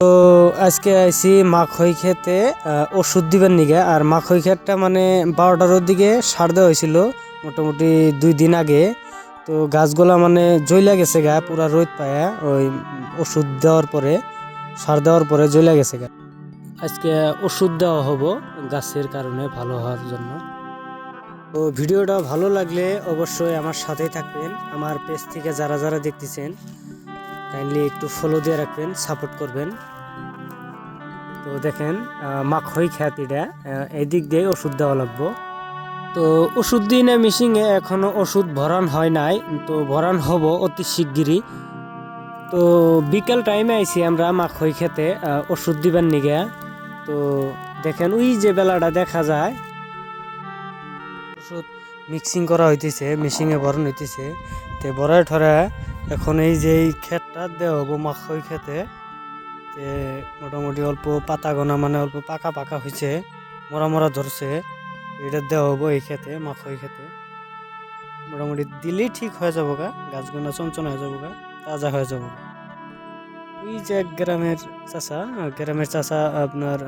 তো আজকে আইছি মাখই খেতে ওষুধ দিবেন নিগে। আর মাখই খেতটা মানে 12টার দিকে সার দেওয়া হয়েছিল মোটামুটি 2 দিন আগে। তো গাছগুলা মানে জ্বলা গেছে গা পুরা রোদ পায়া ওই ওষুধ দেওয়ার পরে, সার দেওয়ার পরে জ্বলা গেছে গা। আজকে ওষুধ দেওয়া হবো গাছের কারণে ভালো হওয়ার জন্য। তো ভিডিওটা ভালো লাগলে অবশ্যই আমার সাথেই থাকবেন। আমার পেজ থেকে যারা যারা দেখতেছেন কাইন্ডলি একটু ফলো দিয়ে রাখবেন, সাপোর্ট করবেন। তো দেখেন মাখই খ্যাতিটা এই দিক দিয়ে ওষুধ দেওয়া লাগবো। তো ওষুধ দিই না মিশিংয়ে এখনো ওষুধ ভরান হয় নাই, তো ভরান হব অতি শিগগিরই। তো বিকেল টাইমে আইছি আমরা মাখই খেতে ওষুধ দিবেন নিগে। তো দেখেন ওই যে বেলাটা দেখা যায় ওষুধ মিক্সিং করা হইতেছে, মেশিনে ভরণ হইতেছে। তো বড়ায় ঠরা এখন এই যে এই ক্ষেতটা দেওয়া হবো মাখই খেতে। যে মোটামুটি অল্প পাতা গোনা মানে অল্প পাকা পাকা হয়েছে, মরা মরা ধরছে, এটা দেওয়া হবো এই খেতে মাখই খেতে। মোটামুটি দিলেই ঠিক হয়ে যাবো গা, গাছগুনা চঞ্চন হয়ে যাবো গা, তাজা হয়ে যাবো গা। ওই যে এক গ্রামের চাচা আপনার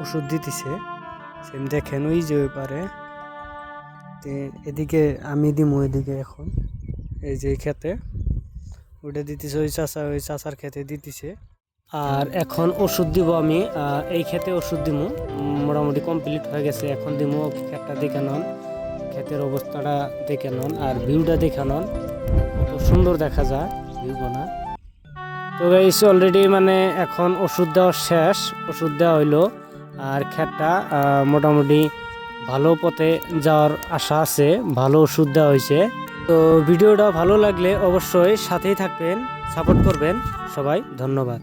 ওষুধ দিতেছে, সেম দেখেন ওই যে ওই পারে। এদিকে আমি দিমু এদিকে এখন এই যে খেতে ওটা দিতেছে ওই চাচার খেতে দিতেছে। আর এখন ওষুধ দিব আমি এই ক্ষেতে ওষুধ দিব মোটামুটি কমপ্লিট হয়ে গেছে। এখন দিব ক্ষেতটা দেখে নন, ক্ষেতের অবস্থাটা দেখে নন আর ভিউটা দেখে নন, কত সুন্দর দেখা যায় ভিউগুলা। তো গাইস অলরেডি মানে এখন ওষুধ দেওয়া শেষ, ওষুধ দেওয়া হইলো আর ক্ষেতটা মোটামুটি ভালো পথে যাওয়ার আশা আছে, ভালো ওষুধ দেওয়া হয়েছে। তো ভিডিওটা ভালো লাগলে অবশ্যই সাথেই থাকবেন, সাপোর্ট করবেন সবাই। ধন্যবাদ।